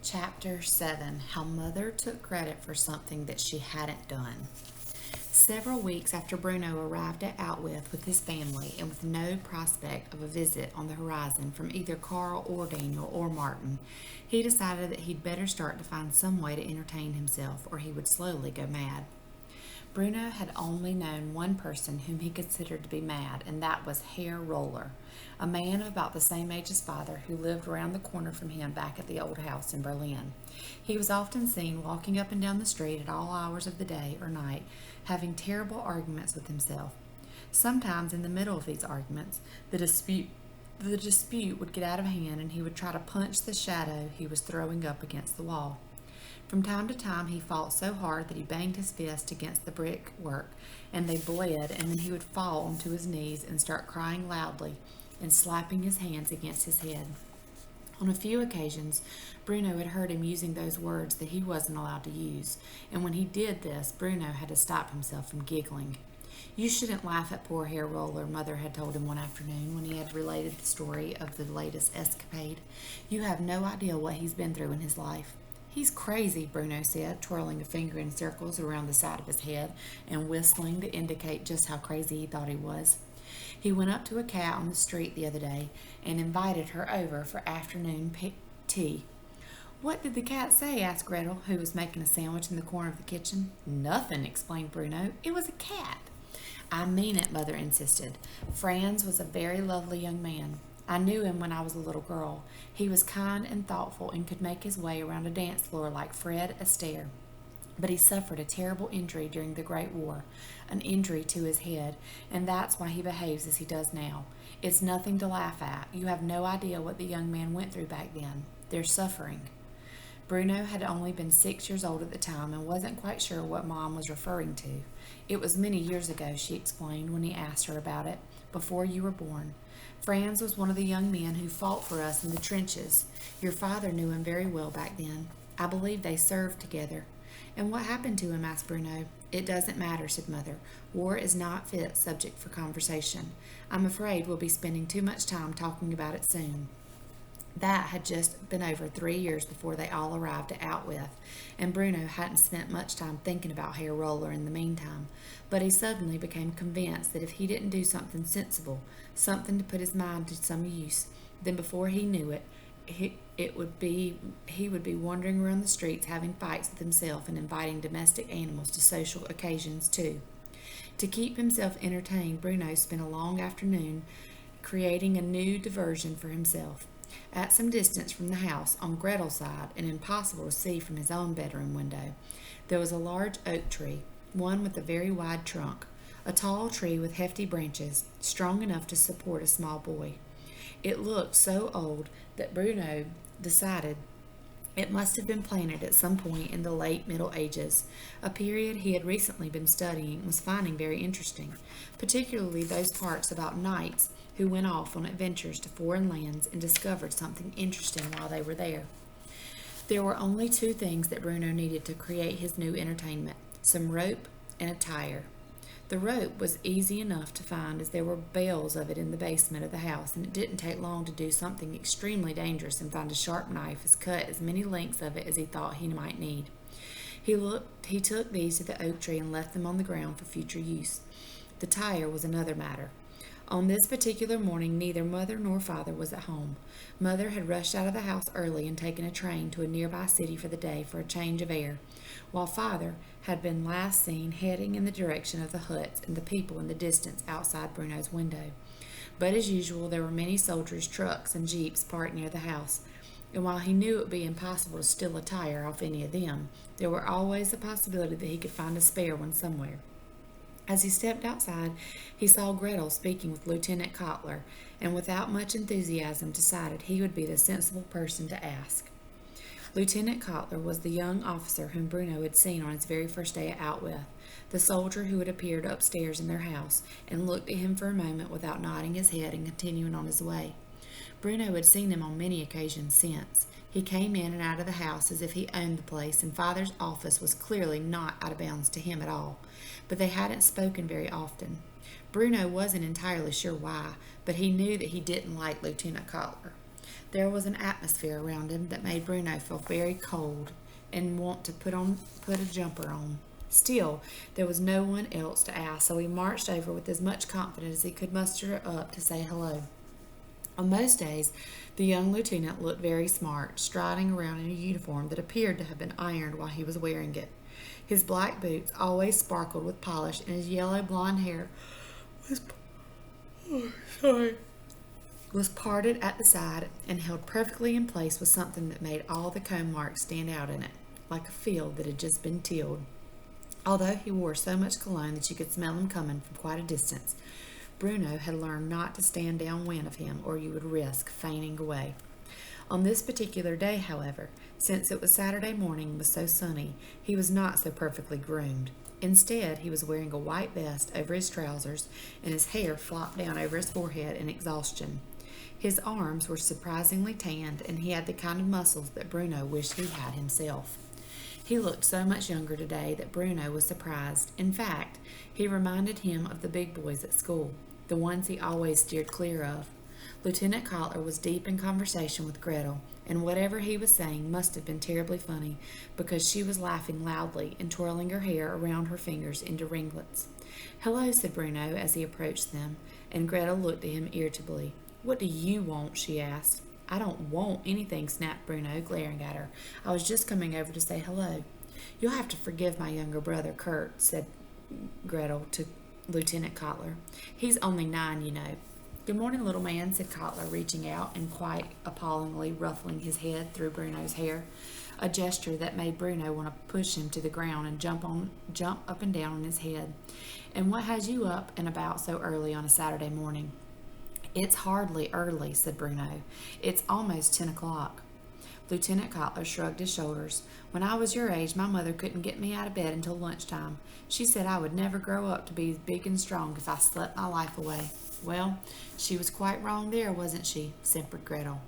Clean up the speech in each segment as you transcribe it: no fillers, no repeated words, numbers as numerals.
Chapter 7 How Mother Took Credit for Something That She Hadn't Done. Several weeks after Bruno arrived at Outwith with his family and with no prospect of a visit on the horizon from either Carl or Daniel or Martin, he decided that he'd better start to find some way to entertain himself or he would slowly go mad. Bruno had only known one person whom he considered to be mad, and that was Herr Roller, a man of about the same age as father who lived around the corner from him back at the old house in Berlin. He was often seen walking up and down the street at all hours of the day or night, having terrible arguments with himself. Sometimes in the middle of these arguments, the dispute would get out of hand and he would try to punch the shadow he was throwing up against the wall. From time to time he fought so hard that he banged his fist against the brickwork, and they bled, and then he would fall onto his knees and start crying loudly and slapping his hands against his head. On a few occasions, Bruno had heard him using those words that he wasn't allowed to use, and when he did this, Bruno had to stop himself from giggling. "You shouldn't laugh at poor Herr Roller," Mother had told him one afternoon when he had related the story of the latest escapade. "You have no idea what he's been through in his life." "He's crazy," Bruno said, twirling a finger in circles around the side of his head and whistling to indicate just how crazy he thought he was. He went up to a cat on the street the other day and invited her over for afternoon tea. "What did the cat say?" asked Gretel, who was making a sandwich in the corner of the kitchen. "Nothing," explained Bruno. "It was a cat." "I mean it," Mother insisted. "Franz was a very lovely young man. I knew him when I was a little girl. He was kind and thoughtful and could make his way around a dance floor like Fred Astaire. But he suffered a terrible injury during the Great War, an injury to his head, and that's why he behaves as he does now. It's nothing to laugh at. You have no idea what the young man went through back then. They're suffering." Bruno had only been 6 years old at the time and wasn't quite sure what Mom was referring to. "It was many years ago," she explained when he asked her about it, "before you were born. Franz was one of the young men who fought for us in the trenches. Your father knew him very well back then. I believe they served together." "And what happened to him?" asked Bruno. "It doesn't matter," said Mother. "War is not fit subject for conversation. I'm afraid we'll be spending too much time talking about it soon." That had just been over 3 years before they all arrived at Outwith, and Bruno hadn't spent much time thinking about Herr Roller in the meantime, but he suddenly became convinced that if he didn't do something sensible, something to put his mind to some use, then before he knew it, he would be wandering around the streets having fights with himself and inviting domestic animals to social occasions too. To keep himself entertained, Bruno spent a long afternoon creating a new diversion for himself. At some distance from the house, on Gretel's side, and impossible to see from his own bedroom window, there was a large oak tree, one with a very wide trunk, a tall tree with hefty branches, strong enough to support a small boy. It looked so old that Bruno decided it must have been planted at some point in the late Middle Ages, a period he had recently been studying and was finding very interesting, particularly those parts about knights who went off on adventures to foreign lands and discovered something interesting while they were there. There were only two things that Bruno needed to create his new entertainment: some rope and a tire. The rope was easy enough to find, as there were bales of it in the basement of the house, and it didn't take long to do something extremely dangerous and find a sharp knife and cut as many lengths of it as he thought he might need. He took these to the oak tree and left them on the ground for future use. The tire was another matter. On this particular morning, neither Mother nor Father was at home. Mother had rushed out of the house early and taken a train to a nearby city for the day for a change of air, while Father had been last seen heading in the direction of the huts and the people in the distance outside Bruno's window. But as usual, there were many soldiers' trucks and jeeps parked near the house, and while he knew it would be impossible to steal a tire off any of them, there were always the possibility that he could find a spare one somewhere. As he stepped outside, he saw Gretel speaking with Lieutenant Kotler, and without much enthusiasm decided he would be the sensible person to ask. Lieutenant Kotler was the young officer whom Bruno had seen on his very first day at Outwith, the soldier who had appeared upstairs in their house and looked at him for a moment without nodding his head and continuing on his way. Bruno had seen him on many occasions since. He came in and out of the house as if he owned the place, and Father's office was clearly not out of bounds to him at all, but they hadn't spoken very often. Bruno wasn't entirely sure why, but he knew that he didn't like Lieutenant Kotler. There was an atmosphere around him that made Bruno feel very cold and want to put a jumper on. Still, there was no one else to ask, so he marched over with as much confidence as he could muster up to say hello. On most days, the young lieutenant looked very smart, striding around in a uniform that appeared to have been ironed while he was wearing it. His black boots always sparkled with polish, and his yellow blonde hair was, was parted at the side and held perfectly in place with something that made all the comb marks stand out in it, like a field that had just been tilled. Although he wore so much cologne that you could smell him coming from quite a distance, Bruno had learned not to stand downwind of him, or you would risk fainting away. On this particular day, however, since it was Saturday morning and was so sunny, he was not so perfectly groomed. Instead, he was wearing a white vest over his trousers, and his hair flopped down over his forehead in exhaustion. His arms were surprisingly tanned, and he had the kind of muscles that Bruno wished he had himself. He looked so much younger today that Bruno was surprised. In fact, he reminded him of the big boys at school, the ones he always steered clear of. Lieutenant Cotler was deep in conversation with Gretel, and whatever he was saying must have been terribly funny, because she was laughing loudly and twirling her hair around her fingers into ringlets. "Hello," said Bruno as he approached them, and Gretel looked at him irritably. "What do you want?" she asked. "I don't want anything," snapped Bruno, glaring at her. "I was just coming over to say hello." "You'll have to forgive my younger brother, Kurt," said Gretel to Lieutenant Cotler. "He's only 9, you know." "Good morning, little man," said Cotler, reaching out and quite appallingly ruffling his head through Bruno's hair, a gesture that made Bruno want to push him to the ground and jump up and down on his head. "And what has you up and about so early on a Saturday morning?" "It's hardly early," said Bruno. "It's almost 10 o'clock. Lieutenant Cotler shrugged his shoulders. "When I was your age, my mother couldn't get me out of bed until lunchtime. She said I would never grow up to be big and strong if I slept my life away." "Well, she was quite wrong there, wasn't she?" simpered Gretel.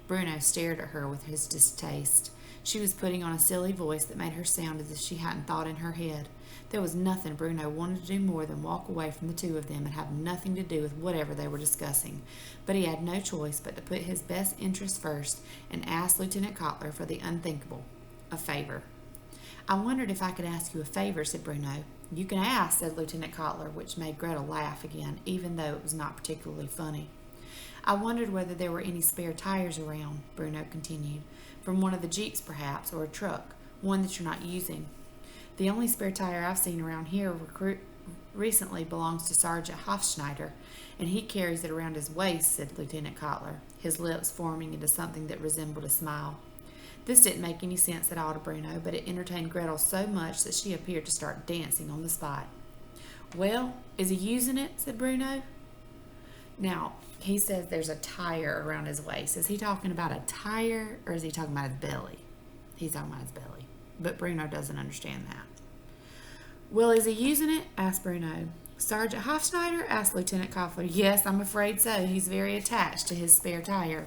Bruno stared at her with his distaste. She was putting on a silly voice that made her sound as if she hadn't thought in her head. There was nothing Bruno wanted to do more than walk away from the two of them and have nothing to do with whatever they were discussing. But he had no choice but to put his best interests first and ask Lieutenant Cotler for the unthinkable, a favor. "I wondered if I could ask you a favor," said Bruno. "You can ask," said Lieutenant Cotler, which made Gretel laugh again, even though it was not particularly funny. "I wondered whether there were any spare tires around," Bruno continued. "From one of the Jeeps, perhaps, or a truck, one that you're not using." "The only spare tire I've seen around here recently belongs to Sergeant Hofschneider, and he carries it around his waist," said Lieutenant Cotler, his lips forming into something that resembled a smile. This didn't make any sense at all to Bruno, but it entertained Gretel so much that she appeared to start dancing on the spot. "Well, is he using it?" said Bruno. "Now, he says there's a tire around his waist. Is he talking about a tire, or is he talking about his belly?" "He's talking about his belly, but Bruno doesn't understand that." "Well, is he using it?" asked Bruno. "Sergeant Hofschneider?" asked Lieutenant Cotler. "Yes, I'm afraid so. He's very attached to his spare tire."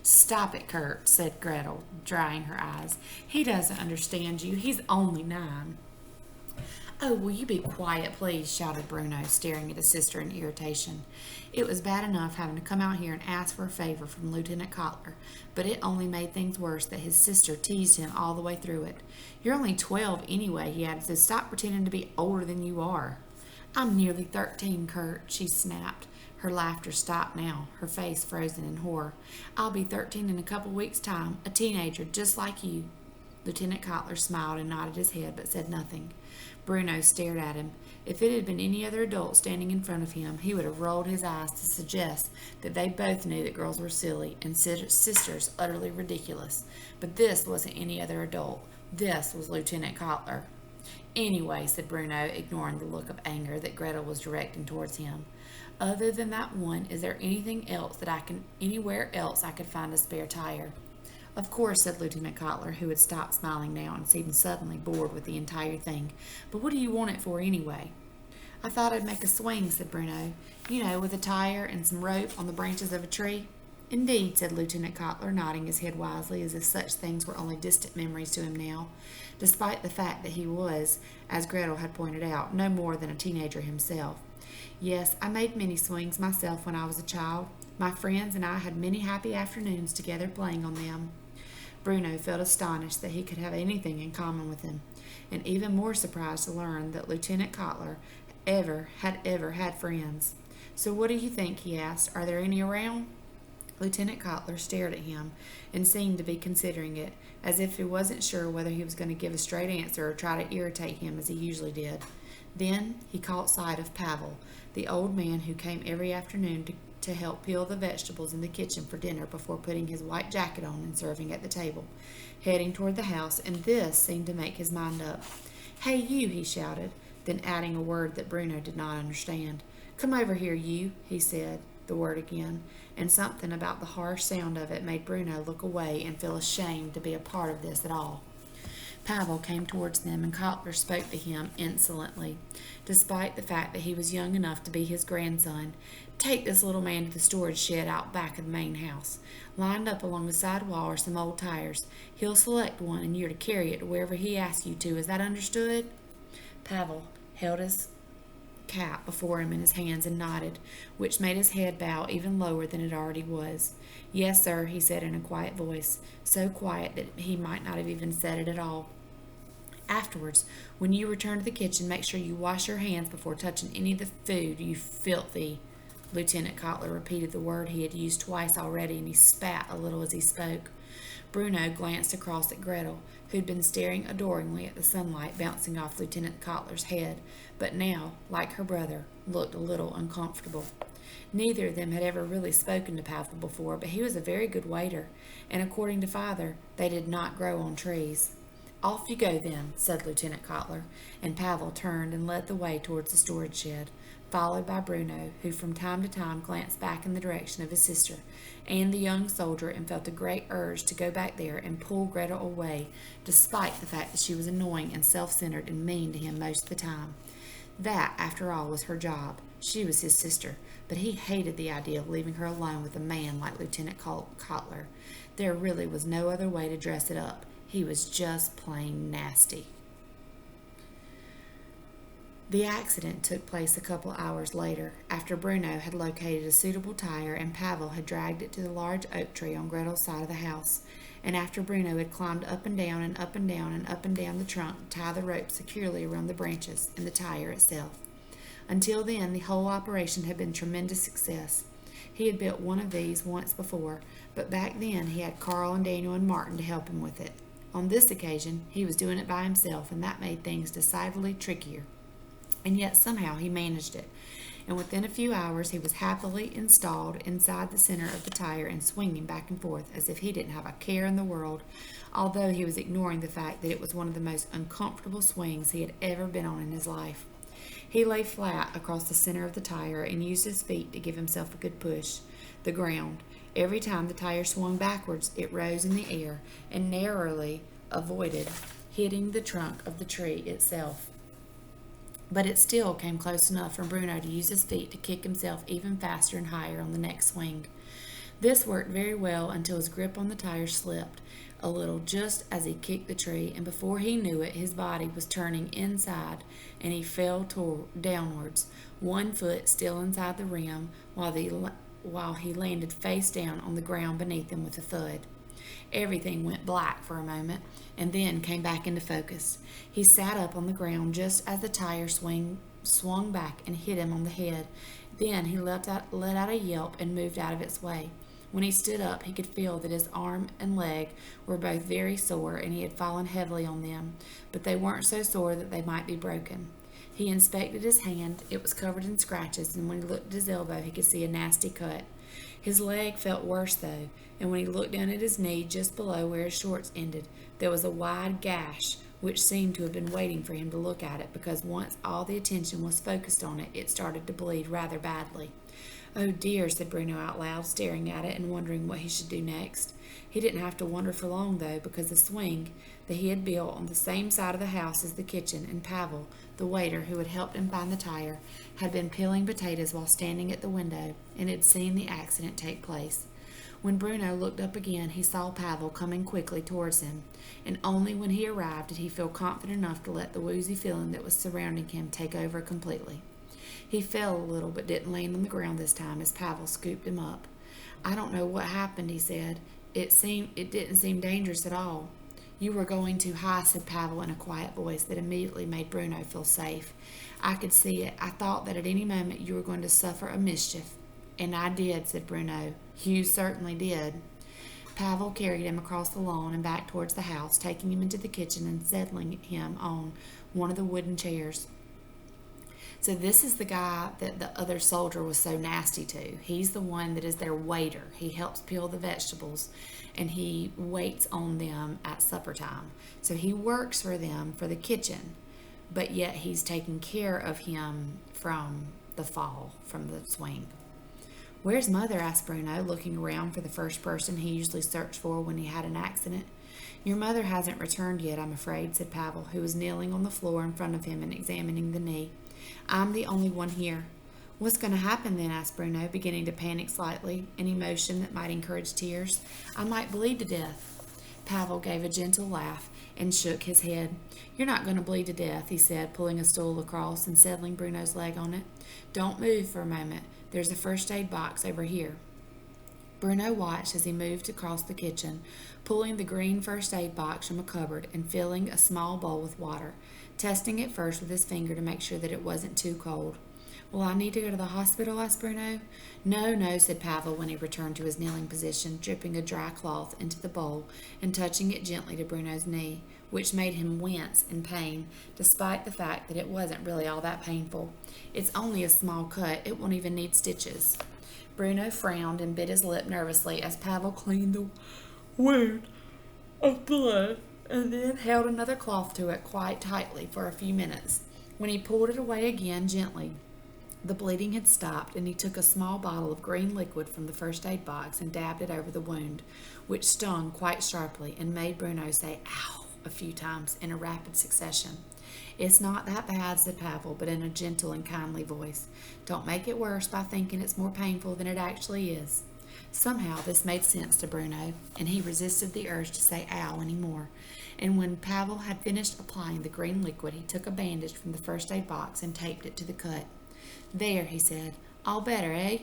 "Stop it, Kurt," said Gretel, drying her eyes. "He doesn't understand you. He's only 9. "Oh, will you be quiet, please?" shouted Bruno, staring at his sister in irritation. It was bad enough having to come out here and ask for a favor from Lieutenant Cotler, but it only made things worse that his sister teased him all the way through it. "You're only 12 anyway," he added, "so stop pretending to be older than you are." "I'm nearly 13, Kurt," she snapped. Her laughter stopped now, her face frozen in horror. "I'll be 13 in a couple weeks' time, a teenager just like you." Lieutenant Cotler smiled and nodded his head, but said nothing. Bruno stared at him. If it had been any other adult standing in front of him, he would have rolled his eyes to suggest that they both knew that girls were silly and sisters utterly ridiculous. But this wasn't any other adult. This was Lieutenant Cotler. "Anyway," said Bruno, ignoring the look of anger that Gretel was directing towards him, "other than that one, is there anything else anywhere else I could find a spare tire?" "Of course," said Lieutenant Cotler, who had stopped smiling now and seemed suddenly bored with the entire thing. "But what do you want it for, anyway?" "I thought I'd make a swing," said Bruno. "You know, with a tire and some rope on the branches of a tree." "Indeed," said Lieutenant Cotler, nodding his head wisely, as if such things were only distant memories to him now, despite the fact that he was, as Gretel had pointed out, no more than a teenager himself. "Yes, I made many swings myself when I was a child. My friends and I had many happy afternoons together playing on them. Bruno felt astonished that he could have anything in common with him, and even more surprised to learn that Lieutenant Cotler ever had friends. "So what do you think?" he asked. "Are there any around?" Lieutenant Cotler stared at him and seemed to be considering it, as if he wasn't sure whether he was going to give a straight answer or try to irritate him as he usually did. Then he caught sight of Pavel, the old man who came every afternoon to help peel the vegetables in the kitchen for dinner before putting his white jacket on and serving at the table, heading toward the house, and this seemed to make his mind up. "Hey, you!" he shouted, then adding a word that Bruno did not understand. "Come over here, you," he said the word again, and something about the harsh sound of it made Bruno look away and feel ashamed to be a part of this at all. Pavel came towards them, and Cotler spoke to him insolently, despite the fact that he was young enough to be his grandson. "Take this little man to the storage shed out back of the main house. Lined up along the side wall are some old tires. He'll select one, and you're to carry it to wherever he asks you to. Is that understood?" Pavel held his cap before him in his hands and nodded, which made his head bow even lower than it already was. "Yes, sir," he said in a quiet voice, so quiet that he might not have even said it at all. "Afterwards, when you return to the kitchen, make sure you wash your hands before touching any of the food, you filthy—" Lieutenant Cotler repeated the word he had used twice already, and he spat a little as he spoke. Bruno glanced across at Gretel, who had been staring adoringly at the sunlight bouncing off Lieutenant Cotler's head, but now, like her brother, looked a little uncomfortable. Neither of them had ever really spoken to Pavel before, but he was a very good waiter, and according to Father, they did not grow on trees. "Off you go, then," said Lieutenant Cotler, and Pavel turned and led the way towards the storage shed, followed by Bruno, who from time to time glanced back in the direction of his sister and the young soldier and felt a great urge to go back there and pull Gretel away, despite the fact that she was annoying and self-centered and mean to him most of the time. That, after all, was her job. She was his sister, but he hated the idea of leaving her alone with a man like Lieutenant Cotler. There really was no other way to dress it up. He was just plain nasty. The accident took place a couple hours later, after Bruno had located a suitable tire and Pavel had dragged it to the large oak tree on Gretel's side of the house, and after Bruno had climbed up and down and up and down and up and down the trunk to tie the rope securely around the branches and the tire itself. Until then, the whole operation had been a tremendous success. He had built one of these once before, but back then he had Carl and Daniel and Martin to help him with it. On this occasion, he was doing it by himself, and that made things decidedly trickier. And yet somehow he managed it, and within a few hours he was happily installed inside the center of the tire and swinging back and forth as if he didn't have a care in the world, although he was ignoring the fact that it was one of the most uncomfortable swings he had ever been on in his life. He lay flat across the center of the tire and used his feet to give himself a good push. The ground, every time the tire swung backwards, it rose in the air and narrowly avoided hitting the trunk of the tree itself. But it still came close enough for Bruno to use his feet to kick himself even faster and higher on the next swing. This worked very well until his grip on the tire slipped a little just as he kicked the tree, and before he knew it, his body was turning inside and he fell downwards, one foot still inside the rim, while he landed face down on the ground beneath him with a thud. Everything went black for a moment and then came back into focus. He sat up on the ground just as the tire swung back and hit him on the head. Then he let out a yelp and moved out of its way. When he stood up, he could feel that his arm and leg were both very sore, and he had fallen heavily on them, but they weren't so sore that they might be broken. He inspected his hand. It was covered in scratches, and when he looked at his elbow, he could see a nasty cut. His leg felt worse, though, and when he looked down at his knee just below where his shorts ended, there was a wide gash which seemed to have been waiting for him to look at it, because once all the attention was focused on it, it started to bleed rather badly. "Oh dear," said Bruno out loud, staring at it and wondering what he should do next. He didn't have to wonder for long, though, because the swing that he had built on the same side of the house as the kitchen, and Pavel, the waiter who had helped him find the tire, had been peeling potatoes while standing at the window and had seen the accident take place. When Bruno looked up again, he saw Pavel coming quickly towards him, and only when he arrived did he feel confident enough to let the woozy feeling that was surrounding him take over completely. He fell a little, but didn't land on the ground this time as Pavel scooped him up. I don't know what happened, he said. It didn't seem dangerous at all. You were going too high, said Pavel in a quiet voice that immediately made Bruno feel safe. I could see it. I thought that at any moment you were going to suffer a mischief. And I did, said Bruno. You certainly did. Pavel carried him across the lawn and back towards the house, taking him into the kitchen and settling him on one of the wooden chairs. So this is the guy that the other soldier was so nasty to. He's the one that is their waiter. He helps peel the vegetables and he waits on them at supper time. So he works for them for the kitchen, but yet he's taking care of him from the fall, from the swing. Where's Mother? Asked Bruno, looking around for the first person he usually searched for when he had an accident. Your mother hasn't returned yet, I'm afraid, said Pavel, who was kneeling on the floor in front of him and examining the knee. I'm the only one here. What's going to happen then? Asked Bruno, beginning to panic slightly, an emotion that might encourage tears. I might bleed to death. Pavel gave a gentle laugh and shook his head. You're not going to bleed to death, he said, pulling a stool across and settling Bruno's leg on it. Don't move for a moment. There's a first aid box over here. Bruno watched as he moved across the kitchen, pulling the green first aid box from a cupboard and filling a small bowl with water, testing it first with his finger to make sure that it wasn't too cold. Will I need to go to the hospital? Asked Bruno. No, said Pavel when he returned to his kneeling position, dripping a dry cloth into the bowl and touching it gently to Bruno's knee, which made him wince in pain, despite the fact that it wasn't really all that painful. It's only a small cut. It won't even need stitches. Bruno frowned and bit his lip nervously as Pavel cleaned the wound of blood and then held another cloth to it quite tightly for a few minutes. When he pulled it away again gently, the bleeding had stopped, and he took a small bottle of green liquid from the first aid box and dabbed it over the wound, which stung quite sharply and made Bruno say, ow, a few times in a rapid succession. It's not that bad, said Pavel, but in a gentle and kindly voice. Don't make it worse by thinking it's more painful than it actually is. Somehow this made sense to Bruno, and he resisted the urge to say ow any more. And when Pavel had finished applying the green liquid, he took a bandage from the first aid box and taped it to the cut. There, he said. All better, eh?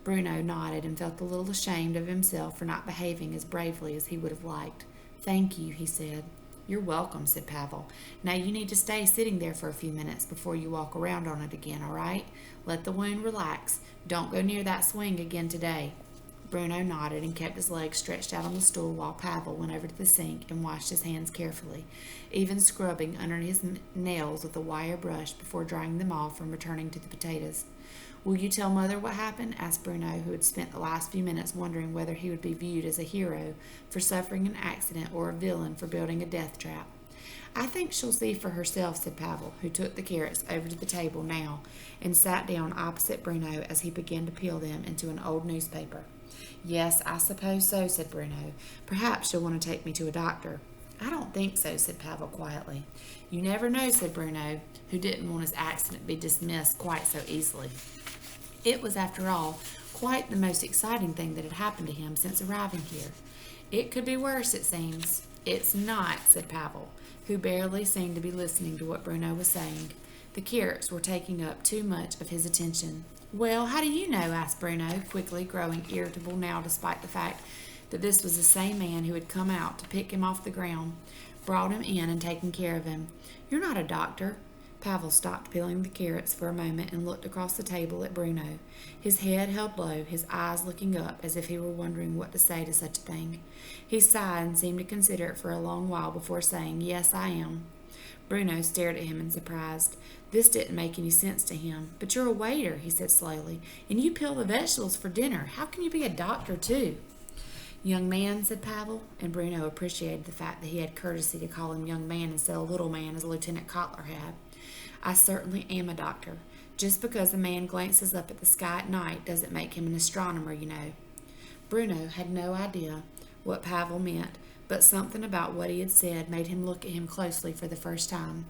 Bruno nodded and felt a little ashamed of himself for not behaving as bravely as he would have liked. Thank you, he said. You're welcome, said Pavel. Now you need to stay sitting there for a few minutes before you walk around on it again, all right? Let the wound relax. Don't go near that swing again today. Bruno nodded and kept his legs stretched out on the stool while Pavel went over to the sink and washed his hands carefully, even scrubbing under his nails with a wire brush before drying them off and returning to the potatoes. Will you tell Mother what happened? Asked Bruno, who had spent the last few minutes wondering whether he would be viewed as a hero for suffering an accident or a villain for building a death trap. I think she'll see for herself, said Pavel, who took the carrots over to the table now and sat down opposite Bruno as he began to peel them into an old newspaper. Yes, I suppose so, said Bruno. Perhaps she'll want to take me to a doctor. I don't think so, said Pavel quietly. You never know, said Bruno, who didn't want his accident to be dismissed quite so easily. It was, after all, quite the most exciting thing that had happened to him since arriving here. It could be worse, it seems. It's not, said Pavel, who barely seemed to be listening to what Bruno was saying. The carrots were taking up too much of his attention. Well, how do you know? Asked Bruno, quickly growing irritable now despite the fact that this was the same man who had come out to pick him off the ground, brought him in and taken care of him. You're not a doctor. Pavel stopped peeling the carrots for a moment and looked across the table at Bruno, his head held low, his eyes looking up as if he were wondering what to say to such a thing. He sighed and seemed to consider it for a long while before saying, Yes, I am. Bruno stared at him in surprise. This didn't make any sense to him. But you're a waiter, he said slowly, and you peel the vegetables for dinner. How can you be a doctor, too? Young man, said Pavel, and Bruno appreciated the fact that he had courtesy to call him young man instead of little man as Lieutenant Kotler had. I certainly am a doctor. Just because a man glances up at the sky at night doesn't make him an astronomer, you know. Bruno had no idea what Pavel meant, but something about what he had said made him look at him closely for the first time.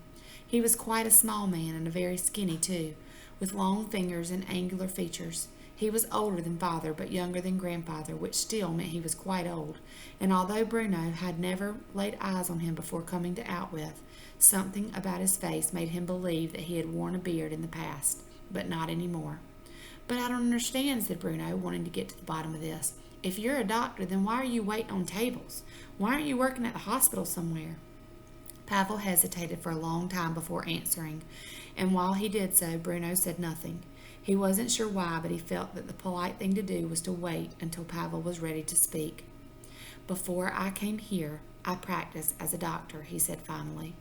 He was quite a small man and very skinny, too, with long fingers and angular features. He was older than father, but younger than grandfather, which still meant he was quite old, and although Bruno had never laid eyes on him before coming to Outwith, something about his face made him believe that he had worn a beard in the past, but not any more. But I don't understand, said Bruno, wanting to get to the bottom of this. If you're a doctor, then why are you waiting on tables? Why aren't you working at the hospital somewhere? Pavel hesitated for a long time before answering, and while he did so, Bruno said nothing. He wasn't sure why, but he felt that the polite thing to do was to wait until Pavel was ready to speak. Before I came here, I practiced as a doctor, he said finally.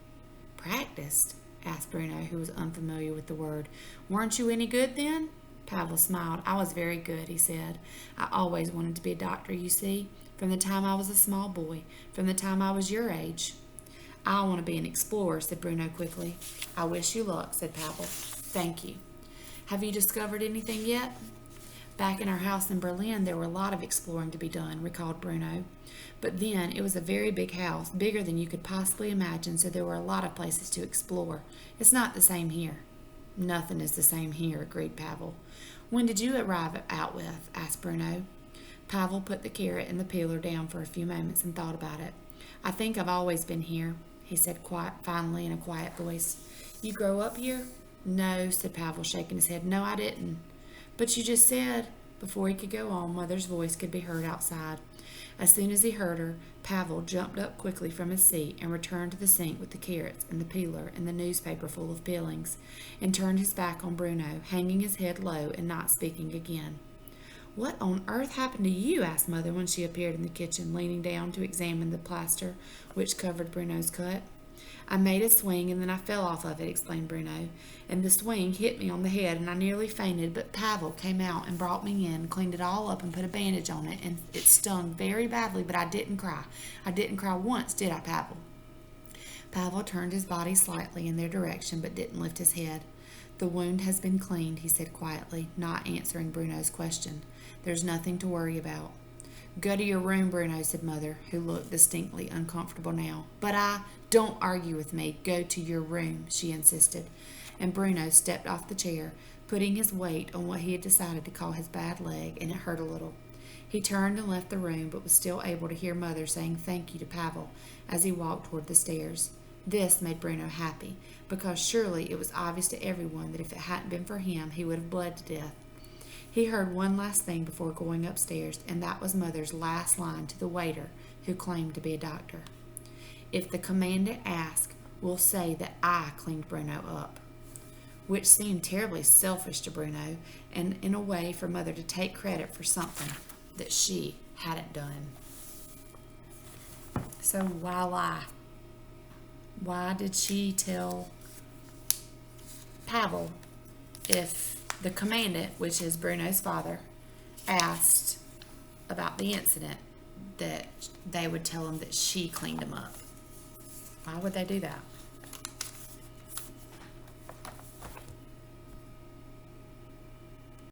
Practiced? Asked Bruno, who was unfamiliar with the word. Weren't you any good then? Pavel smiled. I was very good, he said. I always wanted to be a doctor, you see, from the time I was a small boy, from the time I was your age. I want to be an explorer, said Bruno quickly. I wish you luck, said Pavel. Thank you. Have you discovered anything yet? Back in our house in Berlin, there were a lot of exploring to be done, recalled Bruno. But then it was a very big house, bigger than you could possibly imagine, so there were a lot of places to explore. It's not the same here. Nothing is the same here, agreed Pavel. When did you arrive at Outwith? Asked Bruno. Pavel put the carrot and the peeler down for a few moments and thought about it. I think I've always been here, he said finally in a quiet voice. You grow up here? No, said Pavel, shaking his head. No, I didn't. But you just said. Before he could go on, Mother's voice could be heard outside. As soon as he heard her, Pavel jumped up quickly from his seat and returned to the sink with the carrots and the peeler and the newspaper full of peelings, and turned his back on Bruno, hanging his head low and not speaking again. What on earth happened to you? Asked Mother when she appeared in the kitchen, leaning down to examine the plaster which covered Bruno's cut. I made a swing and then I fell off of it, explained Bruno, and the swing hit me on the head and I nearly fainted, but Pavel came out and brought me in, cleaned it all up and put a bandage on it, and it stung very badly, but I didn't cry. I didn't cry once, did I, Pavel? Pavel turned his body slightly in their direction but didn't lift his head. The wound has been cleaned, he said quietly, not answering Bruno's question. There's nothing to worry about. Go to your room, Bruno, said Mother, who looked distinctly uncomfortable now. But don't argue with me. Go to your room, she insisted. And Bruno stepped off the chair, putting his weight on what he had decided to call his bad leg, and it hurt a little. He turned and left the room, but was still able to hear Mother saying thank you to Pavel as he walked toward the stairs. This made Bruno happy, because surely it was obvious to everyone that if it hadn't been for him, he would have bled to death. He heard one last thing before going upstairs, and that was Mother's last line to the waiter who claimed to be a doctor. If the commandant asks, we'll say that I cleaned Bruno up. Which seemed terribly selfish to Bruno, and in a way for Mother to take credit for something that she hadn't done. So why lie? Why did she tell Pavel if the commandant, which is Bruno's father, asked about the incident, that they would tell him that she cleaned him up? Why would they do that?